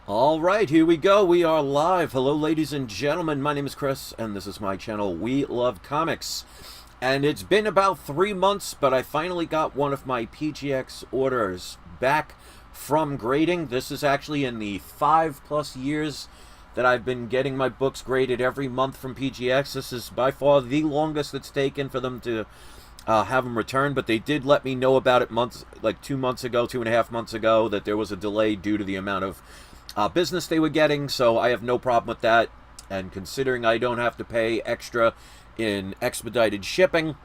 All right, here we go. We are live. Hello, ladies and gentlemen. My name is Chris, and this is my channel, We Love Comics. And it's been about 3 months, but I finally got one of my PGX orders back from grading. This is actually in the 5+ years that I've been getting my books graded every month from PGX. This is by far the longest it's taken for them to have them returned, but they did let me know about it like 2 months ago, 2.5 months ago, that there was a delay due to the amount of business they were getting, so I have no problem with that. And considering I don't have to pay extra in expedited shipping,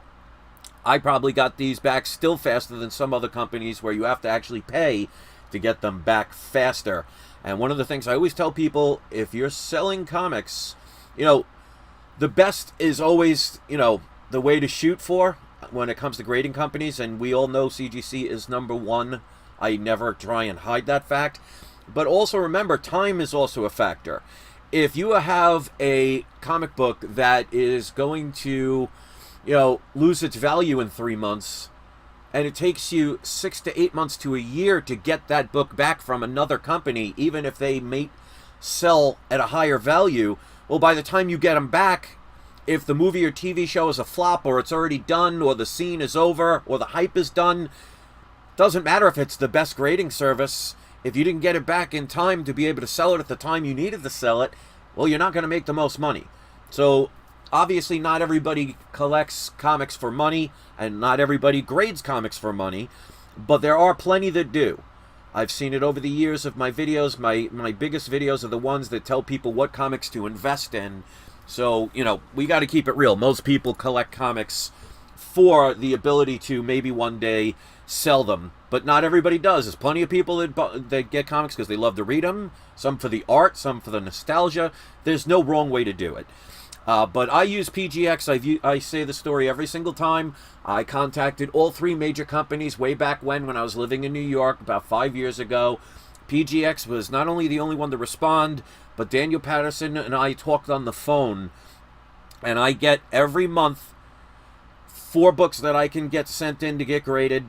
I probably got these back still faster than some other companies where you have to actually pay to get them back faster. And one of the things I always tell people, if you're selling comics, the best is always, the way to shoot for when it comes to grading companies, and we all know CGC is #1. I never try and hide that fact. But also remember, time is also a factor. If you have a comic book that is going to, lose its value in 3 months, and it takes you 6 to 8 months to a year to get that book back from another company, even if they may sell at a higher value, well, by the time you get them back, if the movie or TV show is a flop, or it's already done, or the scene is over, or the hype is done, doesn't matter if it's the best grading service. If you didn't get it back in time to be able to sell it at the time you needed to sell it, well, you're not going to make the most money. So, obviously, not everybody collects comics for money, and not everybody grades comics for money, but there are plenty that do. I've seen it over the years of my videos. My biggest videos are the ones that tell people what comics to invest in. So, we got to keep it real. Most people collect comics for the ability to maybe one day sell them, but not everybody does. There's plenty of people that get comics because they love to read them, some for the art, some for the nostalgia. There's no wrong way to do it. But I use PGX. I say the story every single time. I contacted all 3 major companies way back when I was living in New York about 5 years ago. PGX was not only the only one to respond, but Daniel Patterson and I talked on the phone, and I get every month 4 books that I can get sent in to get graded,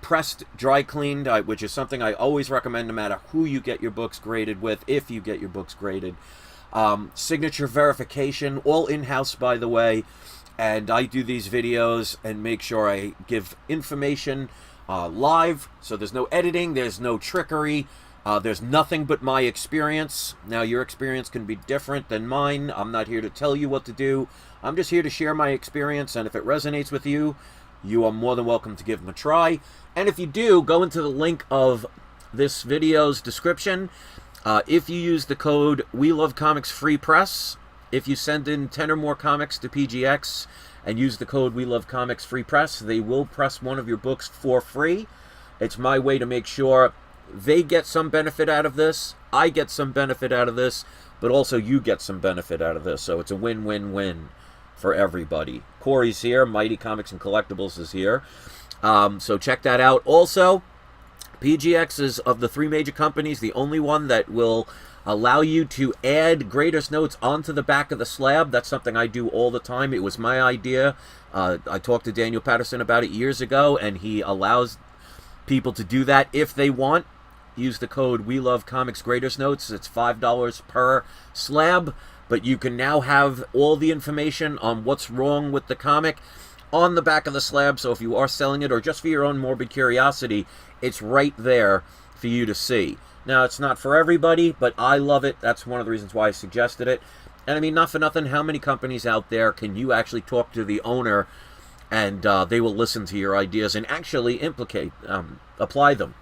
pressed, dry cleaned, which is something I always recommend no matter who you get your books graded with, if you get your books graded. Signature verification, all in-house, by the way. And I do these videos and make sure I give information live, so there's no editing, there's no trickery, there's nothing but my experience. Now, your experience can be different than mine. I'm not here to tell you what to do. I'm just here to share my experience, and if it resonates with you, you are more than welcome to give them a try. And if you do, go into the link of this video's description. If you use the code We Love Comics Free Press, if you send in 10 or more comics to PGX and use the code We Love Comics Free Press, they will press one of your books for free. It's my way to make sure they get some benefit out of this, I get some benefit out of this, but also you get some benefit out of this. So it's a win-win-win for everybody. Corey's here. Mighty Comics and Collectibles is here. So check that out. Also, PGX is, of the 3 major companies, the only one that will allow you to add grader's notes onto the back of the slab. That's something I do all the time. It was my idea. I talked to Daniel Patterson about it years ago, and he allows people to do that if they want. Use the code We Love Comics Grader's Notes. It's $5 per slab. But you can now have all the information on what's wrong with the comic on the back of the slab. So if you are selling it, or just for your own morbid curiosity, it's right there for you to see. Now, it's not for everybody, but I love it. That's one of the reasons why I suggested it. And I mean, not for nothing, how many companies out there can you actually talk to the owner and they will listen to your ideas and actually apply them?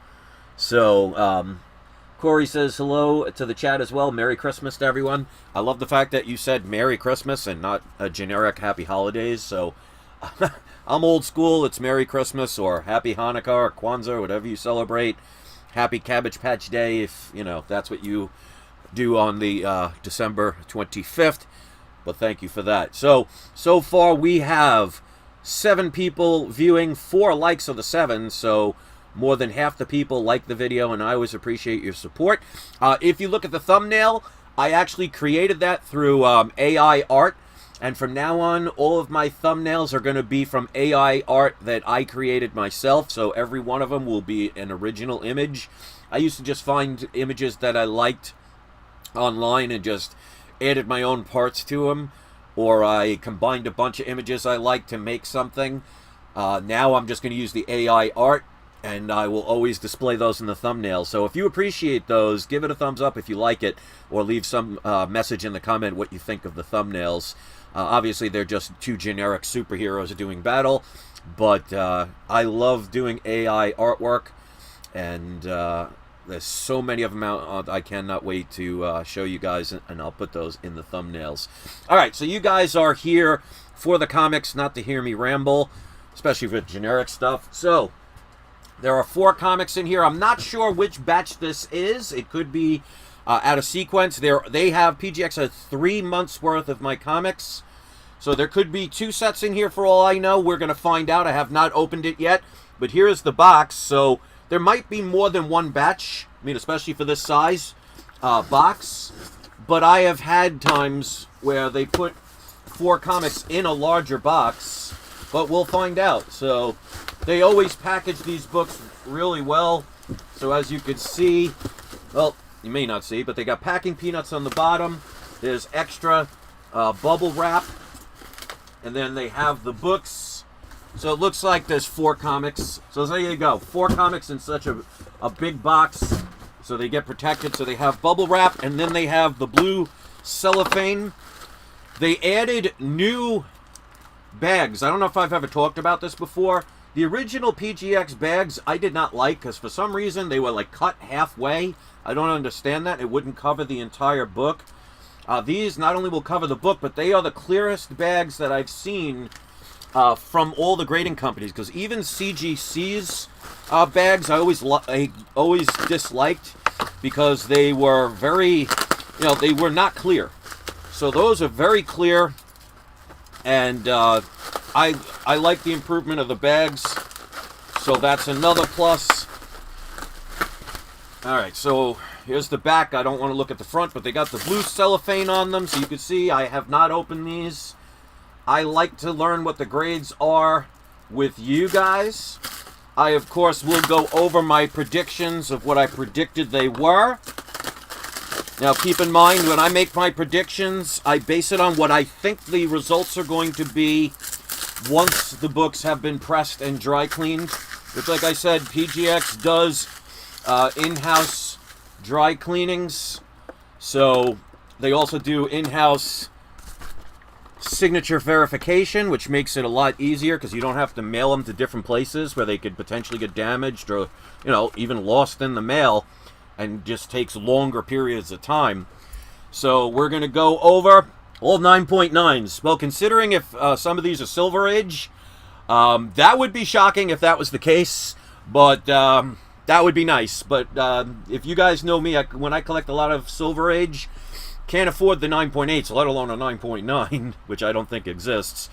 So, Corey says hello to the chat as well. Merry Christmas to everyone. I love the fact that you said Merry Christmas and not a generic Happy Holidays. So I'm old school. It's Merry Christmas or Happy Hanukkah or Kwanzaa or whatever you celebrate. Happy Cabbage Patch Day if, that's what you do on the December 25th. But thank you for that. So far we have 7 people viewing, 4 likes of the 7. So more than half the people like the video, and I always appreciate your support. If you look at the thumbnail, I actually created that through AI art, and from now on, all of my thumbnails are going to be from AI art that I created myself, so every one of them will be an original image I used to just find images that I liked online and just added my own parts to them, or I combined a bunch of images I liked to make something. Now I'm just going to use the AI art, and I will always display those in the thumbnail. So if you appreciate those, give it a thumbs up if you like it, or leave some message in the comment what you think of the thumbnails. Obviously, they're just two generic superheroes doing battle, but I love doing AI artwork, and there's so many of them out. I cannot wait to show you guys, and I'll put those in the thumbnails. All right, so you guys are here for the comics, not to hear me ramble, especially with generic stuff. So there are 4 comics in here. I'm not sure which batch this is. It could be out of sequence. They have PGX has 3 months worth of my comics. So there could be 2 sets in here for all I know. We're going to find out. I have not opened it yet. But here's the box. So there might be more than one batch. I mean, especially for this size box. But I have had times where they put 4 comics in a larger box. But we'll find out. So they always package these books really well. So as you can see, well, you may not see, but they got packing peanuts on the bottom. There's extra bubble wrap. And then they have the books. So it looks like there's 4 comics. So there you go. 4 comics in such a big box. So they get protected. So they have bubble wrap. And then they have the blue cellophane. They added new bags. I don't know if I've ever talked about this before. The original PGX bags I did not like because for some reason they were like cut halfway. I don't understand that. It wouldn't cover the entire book. These not only will cover the book, but they are the clearest bags that I've seen from all the grading companies. Because even CGC's bags I always disliked because they were very, they were not clear. So those are very clear. And I like the improvement of the bags, so that's another plus. Alright, so here's the back. I don't want to look at the front, but they got the blue cellophane on them, so you can see I have not opened these. I like to learn what the grades are with you guys. I, of course, will go over my predictions of what I predicted they were. Now, keep in mind, when I make my predictions, I base it on what I think the results are going to be once the books have been pressed and dry cleaned. Which, like I said, PGX does in-house dry cleanings. So, they also do in-house signature verification, which makes it a lot easier because you don't have to mail them to different places where they could potentially get damaged or, even lost in the mail. And just takes longer periods of time. So we're going to go over all 9.9s. Well, considering if some of these are Silver Age, that would be shocking if that was the case. But that would be nice. But if you guys know me, when I collect a lot of Silver Age, can't afford the 9.8s, let alone a 9.9, which I don't think exists.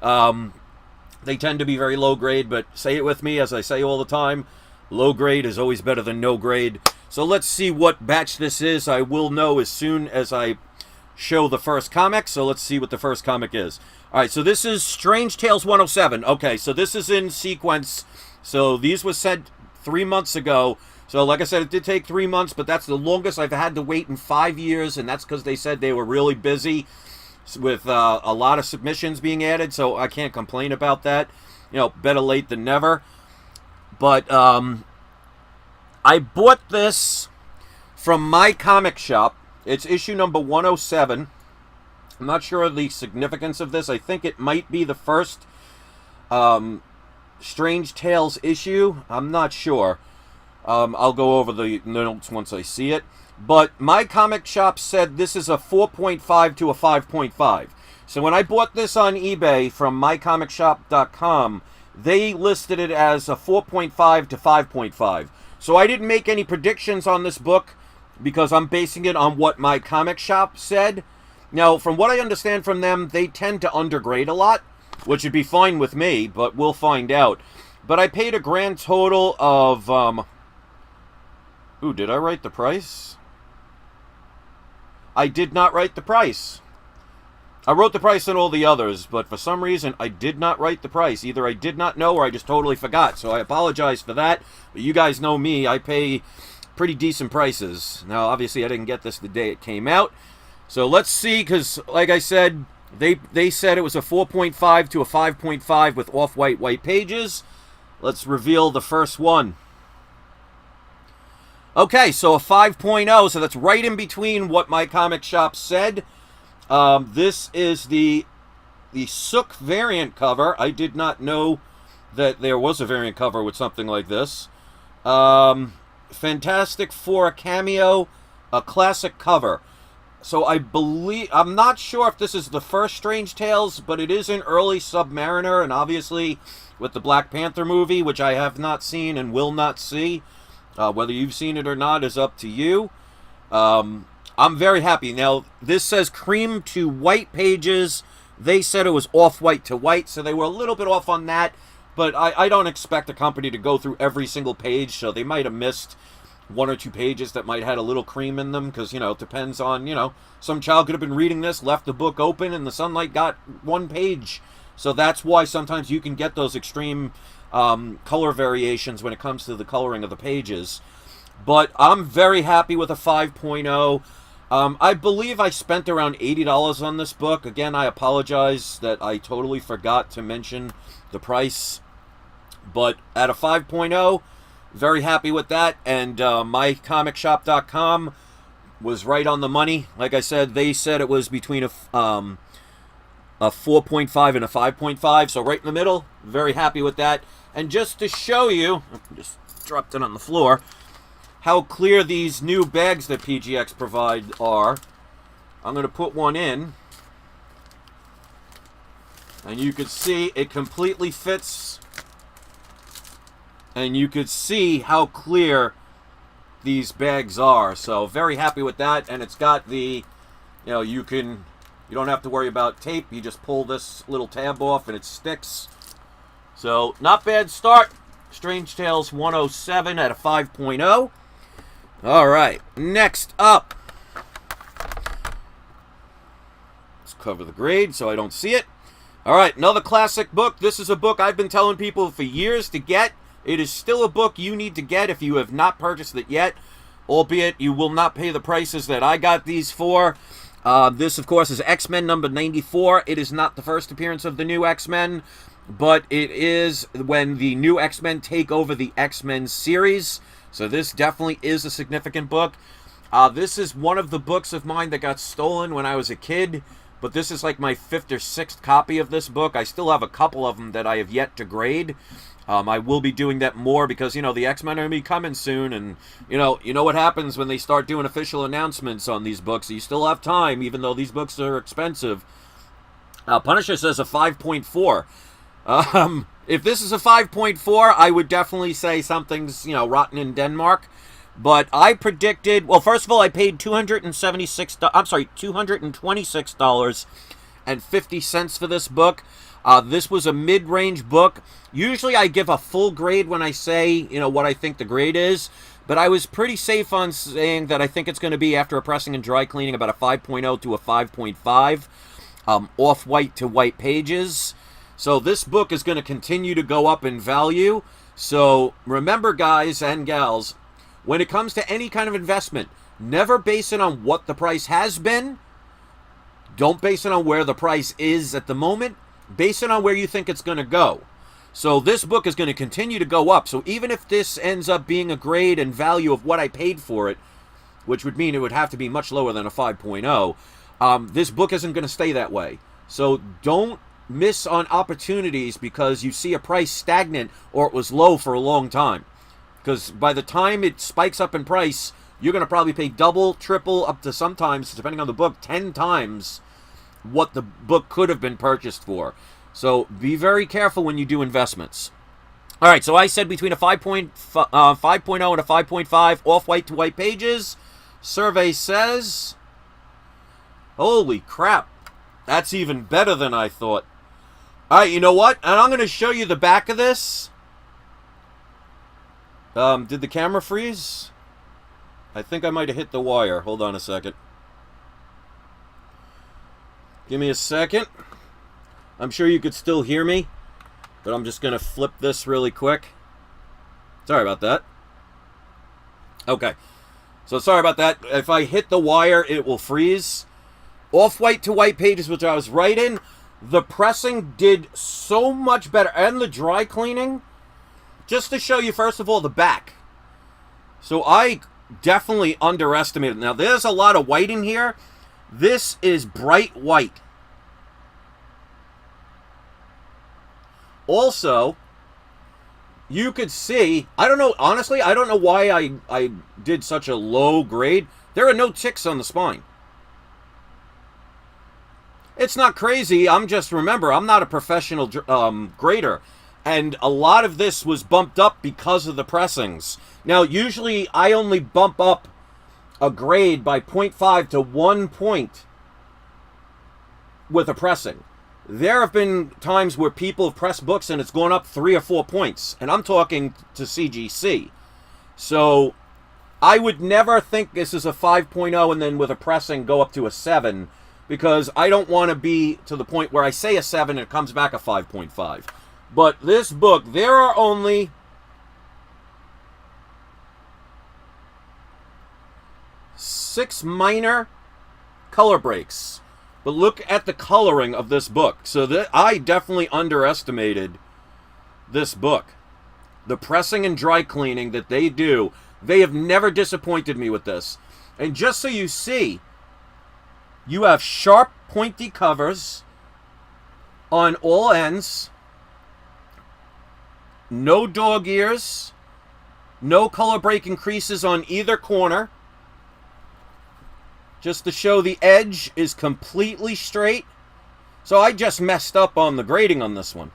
They tend to be very low grade, but say it with me, as I say all the time, low grade is always better than no grade. So let's see what batch this is. I will know as soon as I show the first comic. So let's see what the first comic is. All right, so this is Strange Tales 107. Okay, so this is in sequence. So these were sent 3 months ago. So like I said, it did take 3 months, but that's the longest I've had to wait in 5 years. And that's because they said they were really busy with a lot of submissions being added. So I can't complain about that. Better late than never. But I bought this from my comic shop. It's issue number 107. I'm not sure of the significance of this. I think it might be the first Strange Tales issue. I'm not sure. I'll go over the notes once I see it. But my comic shop said this is a 4.5 to a 5.5. So when I bought this on eBay from mycomicshop.com, they listed it as a 4.5 to 5.5. So I didn't make any predictions on this book because I'm basing it on what my comic shop said. Now, from what I understand from them, they tend to undergrade a lot, which would be fine with me, but we'll find out. But I paid a grand total of... Ooh, did I write the price? I did not write the price. I wrote the price on all the others, but for some reason, I did not write the price. Either I did not know or I just totally forgot, so I apologize for that. But you guys know me. I pay pretty decent prices. Now, obviously, I didn't get this the day it came out. So let's see, because like I said, they said it was a 4.5 to a 5.5 with off-white white pages. Let's reveal the first one. Okay, so a 5.0, so that's right in between what my comic shop said. This is the Sook variant cover. I did not know that there was a variant cover with something like this. Fantastic Four cameo, a classic cover. So I'm not sure if this is the first Strange Tales, but it is an early Submariner, and obviously with the Black Panther movie, which I have not seen and will not see. Whether you've seen it or not is up to you. I'm very happy. Now, this says cream to white pages. They said it was off-white to white, so they were a little bit off on that. But I don't expect a company to go through every single page, so they might have missed one or two pages that might have had a little cream in them, because, you know, it depends on, you know, some child could have been reading this, left the book open, and the sunlight got one page. So that's why sometimes you can get those extreme color variations when it comes to the coloring of the pages. But I'm very happy with a 5.0. I believe I spent around $80 on this book. Again, I apologize that I totally forgot to mention the price. But at a 5.0, very happy with that. And mycomicshop.com was right on the money. Like I said, they said it was between a 4.5 and a 5.5. So right in the middle. Very happy with that. And just to show you, I just dropped it on the floor, how clear these new bags that PGX provide are. I'm going to put one in. And you can see it completely fits. And you could see how clear these bags are. So very happy with that. And it's got the, you know, you don't have to worry about tape. You just pull this little tab off and it sticks. So not bad start. Strange Tales 107 at a 5.0. All right, next up. Let's cover the grade so I don't see it. All right, another classic book. This is a book I've been telling people for years to get. It is still a book you need to get if you have not purchased it yet, albeit you will not pay the prices that I got these for. This, of course, is X-Men number 94. It is not the first appearance of the new X-Men, but it is when the new X-Men take over the X-Men series. So this definitely is a significant book. This is one of the books of mine that got stolen when I was a kid, but this is like my 5th or 6th copy of this book. I still have a couple of them that I have yet to grade. I will be doing that more because, you know, the X-Men are going to be coming soon, and, you know what happens when they start doing official announcements on these books. You still have time, even though these books are expensive. Punisher says a 5.4. If this is a 5.4, I would definitely say something's, you know, rotten in Denmark. But I predicted, well, first of all, I paid $226.50 for this book. This was a mid-range book. Usually I give a full grade when I say, you know, what I think the grade is. But I was pretty safe on saying that I think it's going to be, after a pressing and dry cleaning, about a 5.0 to a 5.5. Off-white to white pages. So this book is going to continue to go up in value. So remember, guys and gals, when it comes to any kind of investment, never base it on what the price has been. Don't base it on where the price is at the moment. Base it on where you think it's going to go. So this book is going to continue to go up. So even if this ends up being a grade and value of what I paid for it, which would mean it would have to be much lower than a 5.0, this book isn't going to stay that way. So don't miss on opportunities because you see a price stagnant or it was low for a long time. Because by the time it spikes up in price, you're going to probably pay double, triple, up to sometimes, depending on the book, 10 times what the book could have been purchased for. So be very careful when you do investments. All right, so I said between a 5.0 and a 5.5, off-white to white pages. Survey says, holy crap, that's even better than I thought. All right, you know what? And I'm going to show you the back of this. Did the camera freeze? I think I might have hit the wire. Hold on a second. Give me a second. I'm sure you could still hear me, but I'm just going to flip this really quick. Sorry about that. Okay. So sorry about that. If I hit the wire, it will freeze. Off-white to white pages, which I was writing, the pressing did so much better. And the dry cleaning. Just to show you, first of all, the back. So I definitely underestimated. Now, there's a lot of white in here. This is bright white. Also, you could see, I don't know, honestly, I don't know why I did such a low grade. There are no ticks on the spine. It's not crazy. Remember, I'm not a professional grader. And a lot of this was bumped up because of the pressings. Now, usually I only bump up a grade by 0.5 to 1 point with a pressing. There have been times where people have pressed books and it's gone up 3 or 4 points. And I'm talking to CGC. So I would never think this is a 5.0 and then with a pressing go up to a 7. Because I don't want to be to the point where I say a 7 and it comes back a 5.5. But this book, there are only 6 minor color breaks. But look at the coloring of this book. So I definitely underestimated this book. The pressing and dry cleaning that they do, they have never disappointed me with this. And just so you see, you have sharp, pointy covers on all ends. No dog ears. No color breaking creases on either corner. Just to show the edge is completely straight. So I just messed up on the grading on this one.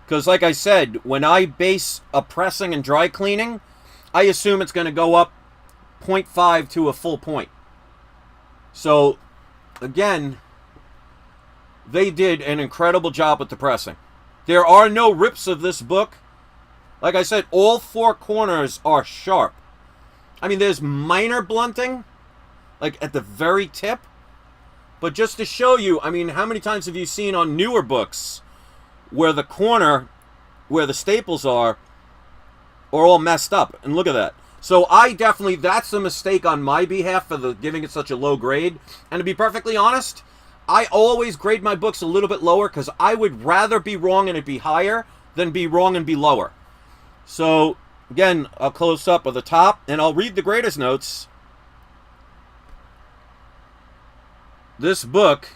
Because like I said, when I base a pressing and dry cleaning, I assume it's going to go up 0.5 to a full point. So, again, they did an incredible job with the pressing. There are no rips of this book. Like I said, all 4 corners are sharp. I mean, there's minor blunting, like at the very tip. But just to show you, I mean, how many times have you seen on newer books where the corner, where the staples are all messed up? And look at that. So I definitely, that's a mistake on my behalf for giving it such a low grade. And to be perfectly honest, I always grade my books a little bit lower because I would rather be wrong and it be higher than be wrong and be lower. So, again, I'll close up at the top and I'll read the grader's notes. This book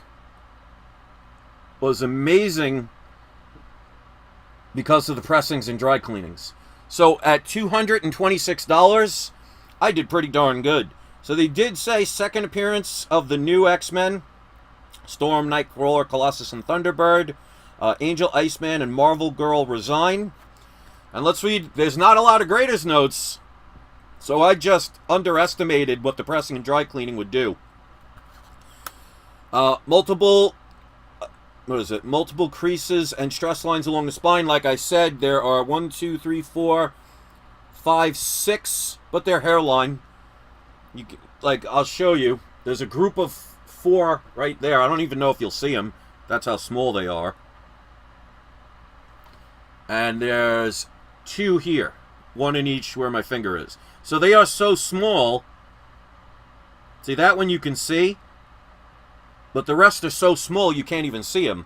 was amazing because of the pressings and dry cleanings. So at $226, I did pretty darn good. So they did say second appearance of the new X-Men, Storm, Nightcrawler, Colossus, and Thunderbird, Angel, Iceman, and Marvel Girl resign. And let's read, there's not a lot of grader's notes, so I just underestimated what the pressing and dry cleaning would do. Multiple creases and stress lines along the spine. Like I said, there are 1, 2, 3, 4, 5, 6, but they're hairline. I'll show you. There's a group of 4 right there. I don't even know if you'll see them. That's how small they are. And there's 2 here. 1 in each where my finger is. So they are so small. See, that one you can see. But the rest are so small you can't even see them.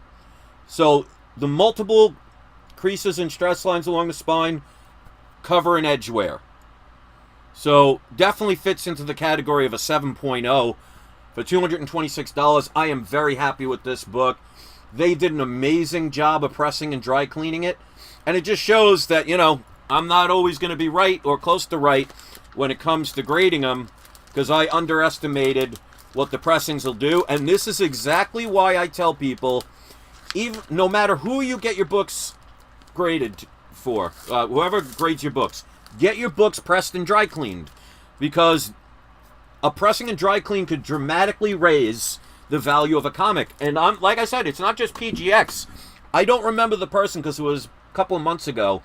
So the multiple creases and stress lines along the spine cover an edge wear. So definitely fits into the category of a 7.0. For $226, I am very happy with this book. They did an amazing job of pressing and dry cleaning it. And it just shows that, you know, I'm not always going to be right or close to right when it comes to grading them, because I underestimated what the pressings will do. And this is exactly why I tell people, even no matter who you get your books graded for, whoever grades your books, get your books pressed and dry cleaned, because a pressing and dry clean could dramatically raise the value of a comic. And like I said, it's not just PGX. I don't remember the person because it was a couple of months ago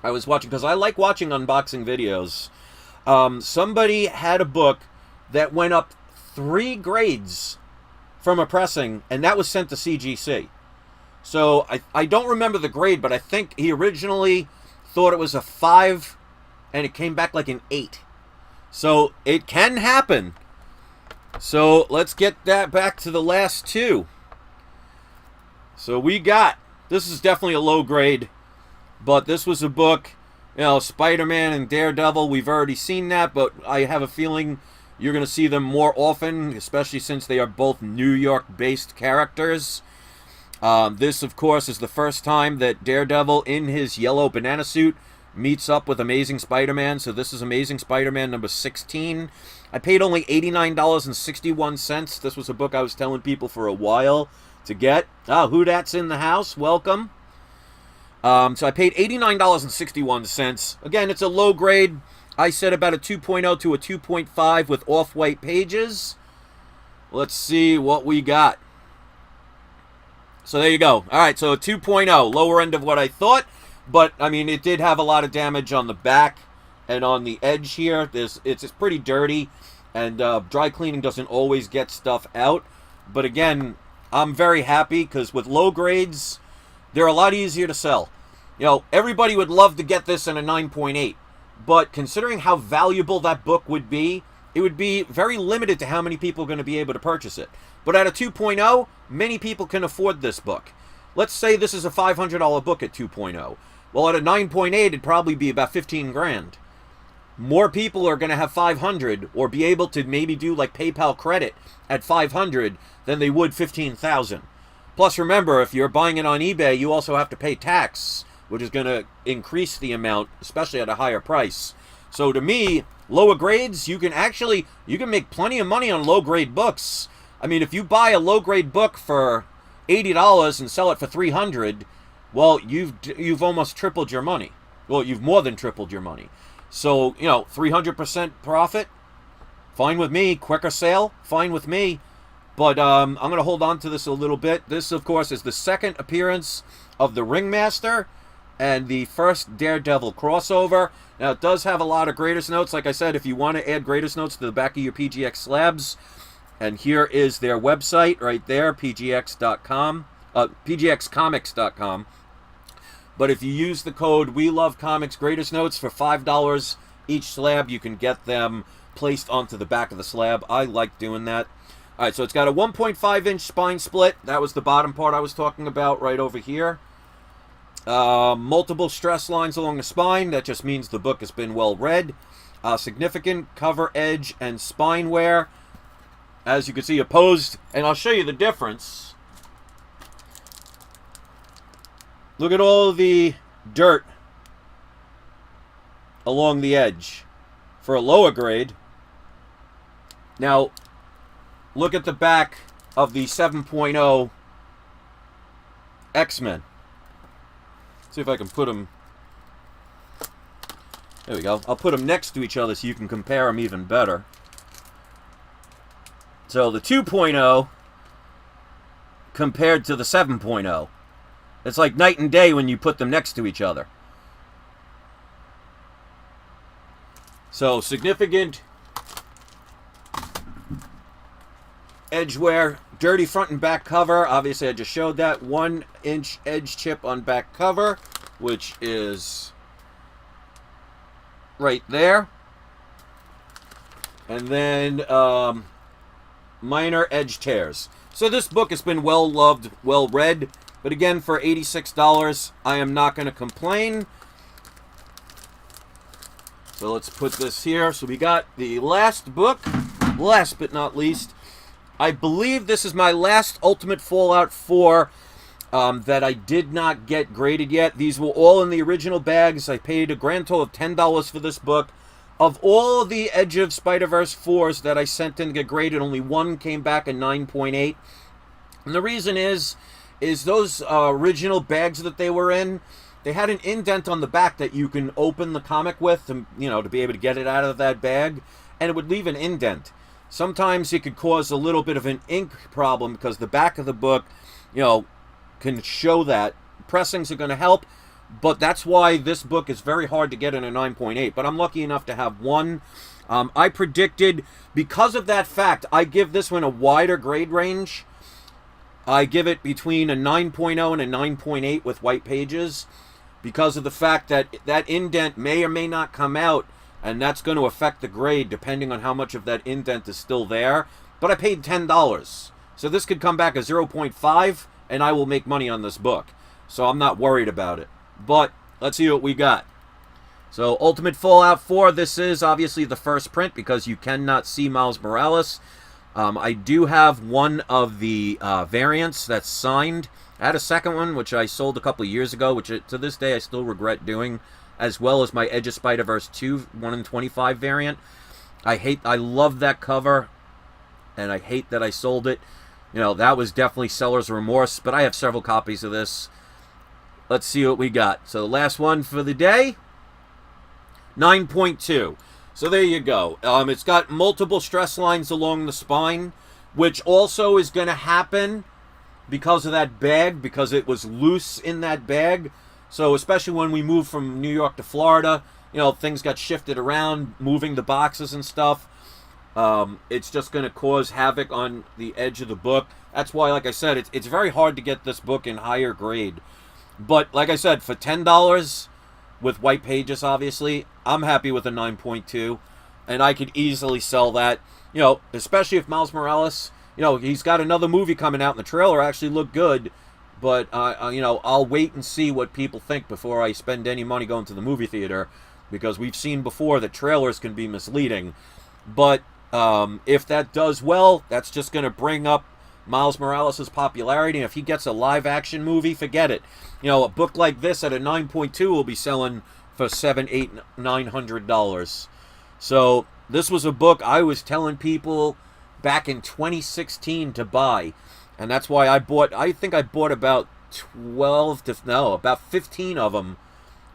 I was watching, because I like watching unboxing videos. Somebody had a book that went up 3 grades from a pressing, and that was sent to CGC. So I don't remember the grade, but I think he originally thought it was a 5 and it came back like an 8. So it can happen. So let's get that back to the last two. So we got, this is definitely a low grade, but this was a book, you know, Spider-Man and Daredevil, we've already seen that, but I have a feeling you're going to see them more often, especially since they are both New York-based characters. This, of course, is the first time that Daredevil in his yellow banana suit meets up with Amazing Spider-Man. So this is Amazing Spider-Man number 16. I paid only $89.61. This was a book I was telling people for a while to get. Oh, who that's in the house? Welcome. So I paid $89.61. Again, it's a low grade. I said about a 2.0 to a 2.5 with off-white pages. Let's see what we got. So there you go. All right, so a 2.0, lower end of what I thought. But, I mean, it did have a lot of damage on the back and on the edge here. It's pretty dirty, and dry cleaning doesn't always get stuff out. But again, I'm very happy because with low grades, they're a lot easier to sell. You know, everybody would love to get this in a 9.8. But considering how valuable that book would be, it would be very limited to how many people are going to be able to purchase it. But at a 2.0, many people can afford this book. Let's say this is a $500 book at 2.0. Well, at a 9.8, it'd probably be about 15 grand. More people are going to have 500 or be able to maybe do like PayPal credit at 500 than they would 15,000. Plus, remember, if you're buying it on eBay, you also have to pay tax, which is going to increase the amount, especially at a higher price. So to me, lower grades, you can make plenty of money on low grade books. I mean, if you buy a low grade book for $80 and sell it for $300, well, you've almost tripled your money. Well, you've more than tripled your money. So, you know, 300% profit, fine with me. Quicker sale, fine with me. But I'm going to hold on to this a little bit. This, of course, is the second appearance of the Ringmaster and the first Daredevil crossover. Now, it does have a lot of greatest notes. Like I said, if you want to add greatest notes to the back of your PGX slabs, and here is their website right there, pgx.com, pgxcomics.com. But if you use the code We Love Comics Greatest Notes for $5 each slab, you can get them placed onto the back of the slab. I like doing that. All right, so it's got a 1.5-inch spine split. That was the bottom part I was talking about right over here. Multiple stress lines along the spine. That just means the book has been well read. Significant cover edge and spine wear. As you can see, opposed, and I'll show you the difference. Look at all the dirt along the edge for a lower grade. Now, look at the back of the 7.0 X-Men. See if I can put them. There we go. I'll put them next to each other so you can compare them even better. So the 2.0 compared to the 7.0. It's like night and day when you put them next to each other. So significant edge wear, dirty front and back cover. Obviously, I just showed that. 1-inch edge chip on back cover, which is right there. And then minor edge tears. So this book has been well loved, well read. But again, for $86, I am not going to complain. So let's put this here. So we got the last book, last but not least. I believe this is my last Ultimate Fallout 4 that I did not get graded yet. These were all in the original bags. I paid a grand total of $10 for this book. Of all the Edge of Spider-Verse 4s that I sent in to get graded, only one came back a 9.8. And the reason is those original bags that they were in, they had an indent on the back that you can open the comic with, to, you know, to be able to get it out of that bag, and it would leave an indent. Sometimes it could cause a little bit of an ink problem because the back of the book, you know, can show that. Pressings are going to help, but that's why this book is very hard to get in a 9.8. But I'm lucky enough to have one. I predicted, because of that fact, I give this one a wider grade range. I give it between a 9.0 and a 9.8 with white pages. because of the fact that that indent may or may not come out, and that's going to affect the grade depending on how much of that indent is still there. But I paid $10. So this could come back as 0.5, and I will make money on this book. So I'm not worried about it. But let's see what we got. So Ultimate Fallout 4, this is obviously the first print because you cannot see Miles Morales. I do have one of the variants that's signed. I had a second one, which I sold a couple of years ago, which to this day I still regret doing, as well as my Edge of Spider-Verse 2 1 in 25 variant. I love that cover, and I hate that I sold it. You know, that was definitely seller's remorse, but I have several copies of this. Let's see what we got. So the last one for the day, 9.2. So there you go. It's got multiple stress lines along the spine, which also is going to happen because of that bag, because it was loose in that bag. So especially when we moved from New York to Florida, you know, things got shifted around, moving the boxes and stuff. It's just going to cause havoc on the edge of the book. That's why, like I said, it's very hard to get this book in higher grade. But like I said, for $10 with white pages, obviously, I'm happy with a 9.2, and I could easily sell that. You know, especially if Miles Morales, you know, he's got another movie coming out, and the trailer actually looked good. But you know, I'll wait and see what people think before I spend any money going to the movie theater, because we've seen before that trailers can be misleading. But if that does well, that's just going to bring up Miles Morales' popularity. And if he gets a live-action movie, forget it. You know, a book like this at a 9.2 will be selling for $700, $800, $900. So this was a book I was telling people back in 2016 to buy. And that's why I think I bought about about 15 of them,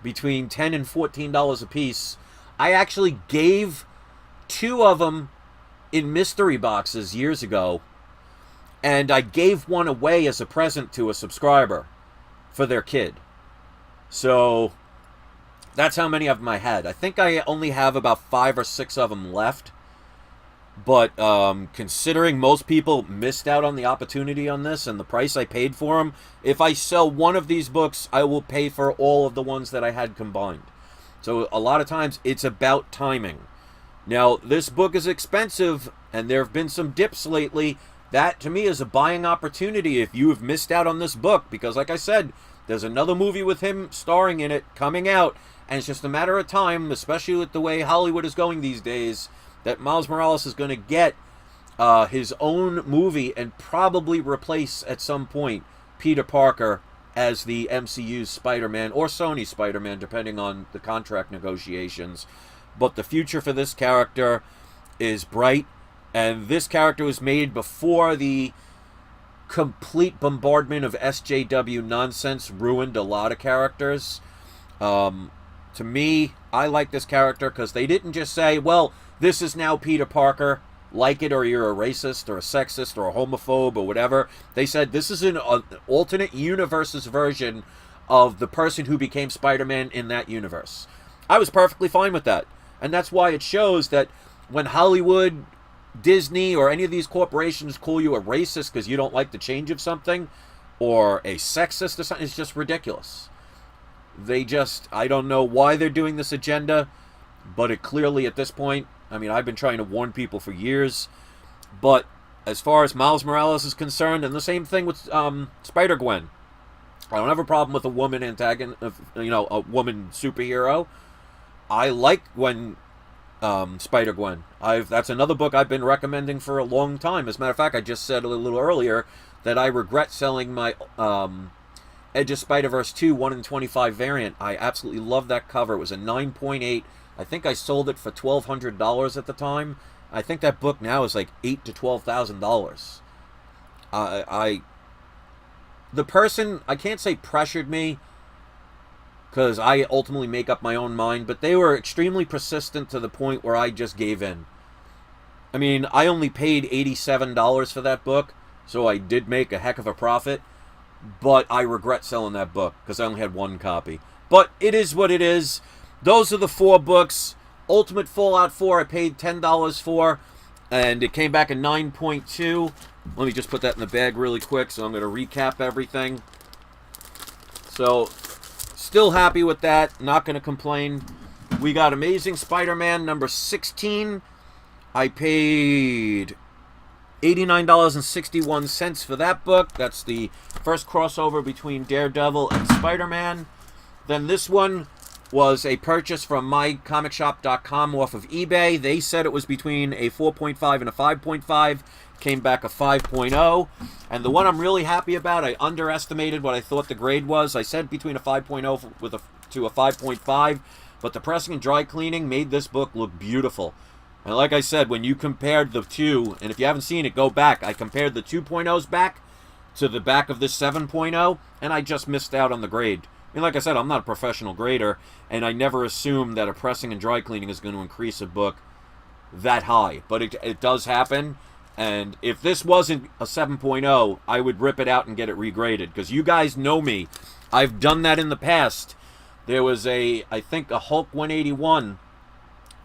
between $10 and $14 a piece. I actually gave 2 of them in mystery boxes years ago, and I gave one away as a present to a subscriber for their kid. So that's how many of them I had. I think I only have about 5 or 6 of them left. But considering most people missed out on the opportunity on this and the price I paid for them, if I sell one of these books, I will pay for all of the ones that I had combined. So a lot of times it's about timing. Now, this book is expensive, and there have been some dips lately. That, to me, is a buying opportunity if you have missed out on this book. Because, like I said, there's another movie with him starring in it coming out. And it's just a matter of time, especially with the way Hollywood is going these days, that Miles Morales is going to get his own movie and probably replace at some point Peter Parker as the MCU's Spider-Man, or Sony's Spider-Man, depending on the contract negotiations. But the future for this character is bright, and this character was made before the complete bombardment of SJW nonsense ruined a lot of characters. To me, I like this character because they didn't just say, well, this is now Peter Parker, like it or you're a racist or a sexist or a homophobe or whatever. They said this is an alternate universe's version of the person who became Spider-Man in that universe. I was perfectly fine with that. And that's why it shows that when Hollywood, Disney, or any of these corporations call you a racist because you don't like the change of something, or a sexist or something, it's just ridiculous. I don't know why they're doing this agenda, but it clearly at this point, I mean, I've been trying to warn people for years, but as far as Miles Morales is concerned, and the same thing with Spider-Gwen, I don't have a problem with a woman antagonist, a woman superhero. I like Spider-Gwen. That's another book I've been recommending for a long time. As a matter of fact, I just said a little earlier that I regret selling my Edge of Spider-Verse 2 1 in 25 variant. I absolutely love that cover. It was a 9.8. I think I sold it for $1,200 at the time. I think that book now is like $8,000 to $12,000. The person, I can't say pressured me, because I ultimately make up my own mind, but they were extremely persistent to the point where I just gave in. I mean, I only paid $87 for that book, so I did make a heck of a profit, but I regret selling that book because I only had one copy. But it is what it is. Those are the 4 books. Ultimate Fallout 4 I paid $10 for, and it came back a 9.2. Let me just put that in the bag really quick, so I'm going to recap everything. So Still happy with that. Not going to complain. We got Amazing Spider-Man number 16. I paid $89.61 for that book. That's the first crossover between Daredevil and Spider-Man. Then this one was a purchase from mycomicshop.com off of eBay. They said it was between a 4.5 and a 5.5. Came back a 5.0. And the one I'm really happy about, I underestimated what I thought the grade was. I said between a 5.0 to a 5.5, but the pressing and dry cleaning made this book look beautiful. And like I said, when you compared the two, and if you haven't seen it, go back. I compared the 2.0s back to the back of this 7.0, and I just missed out on the grade. I mean, like I said, I'm not a professional grader, and I never assume that a pressing and dry cleaning is going to increase a book that high. But it does happen, and if this wasn't a 7.0, I would rip it out and get it regraded, because you guys know me. I've done that in the past. There was I think a Hulk 181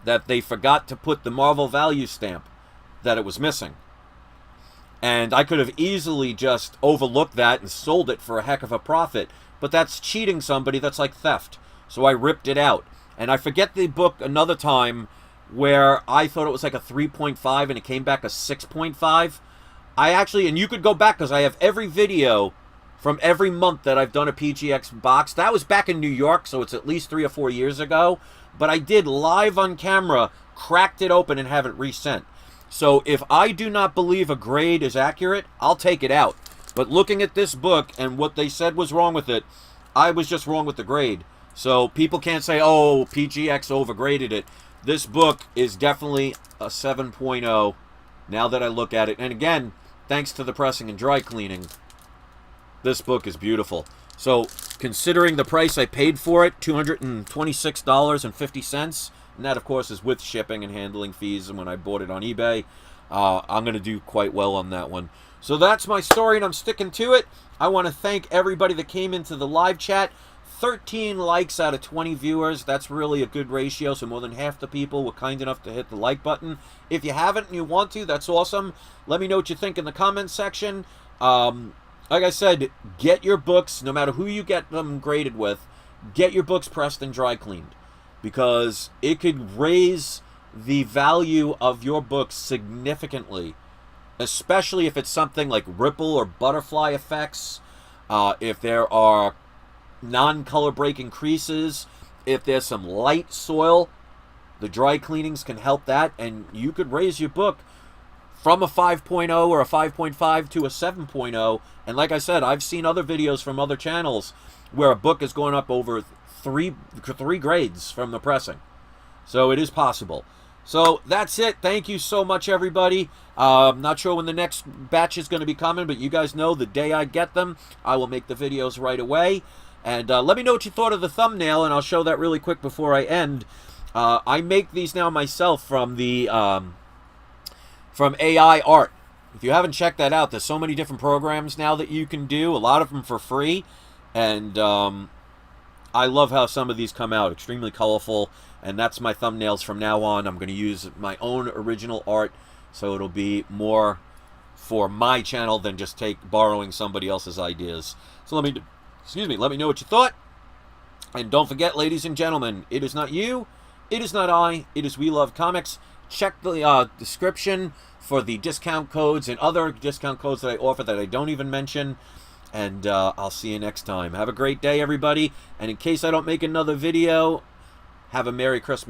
that they forgot to put the Marvel value stamp that it was missing. And I could have easily just overlooked that and sold it for a heck of a profit. But that's cheating somebody. That's like theft. So I ripped it out. And I forget the book another time where I thought it was like a 3.5 and it came back a 6.5. I actually, and you could go back because I have every video from every month that I've done a PGX box. That was back in New York, so it's at least 3 or 4 years ago. But I did live on camera, cracked it open and have it resent. So if I do not believe a grade is accurate, I'll take it out. But looking at this book and what they said was wrong with it, I was just wrong with the grade. So people can't say, oh, PGX overgraded it. This book is definitely a 7.0 now that I look at it. And again, thanks to the pressing and dry cleaning, this book is beautiful. So considering the price I paid for it, $226.50, and that, of course, is with shipping and handling fees, and when I bought it on eBay, I'm going to do quite well on that one. So that's my story, and I'm sticking to it. I want to thank everybody that came into the live chat. 13 likes out of 20 viewers. That's really a good ratio, so more than half the people were kind enough to hit the like button. If you haven't and you want to, that's awesome. Let me know what you think in the comments section. Like I said, get your books, no matter who you get them graded with, get your books pressed and dry cleaned, because it could raise the value of your books significantly, especially if it's something like ripple or butterfly effects, if there are non-color breaking creases, if there's some light soil, the dry cleanings can help that, and you could raise your book from a 5.0 or a 5.5 to a 7.0. And like I said, I've seen other videos from other channels where a book is going up over three grades from the pressing. So it is possible. So that's it. Thank you so much, everybody. Not sure when the next batch is going to be coming, but you guys know the day I get them, I will make the videos right away. And let me know what you thought of the thumbnail, and I'll show that really quick before I end. I make these now myself from the from AI Art. If you haven't checked that out, there's so many different programs now that you can do, a lot of them for free. And I love how some of these come out, extremely colorful. And that's my thumbnails from now on. I'm going to use my own original art, so it'll be more for my channel than just borrowing somebody else's ideas. So let me know what you thought. And don't forget, ladies and gentlemen, it is not you, it is not I, it is We Love Comics. Check the description for the discount codes and other discount codes that I offer that I don't even mention. And I'll see you next time. Have a great day, everybody. And in case I don't make another video, have a Merry Christmas.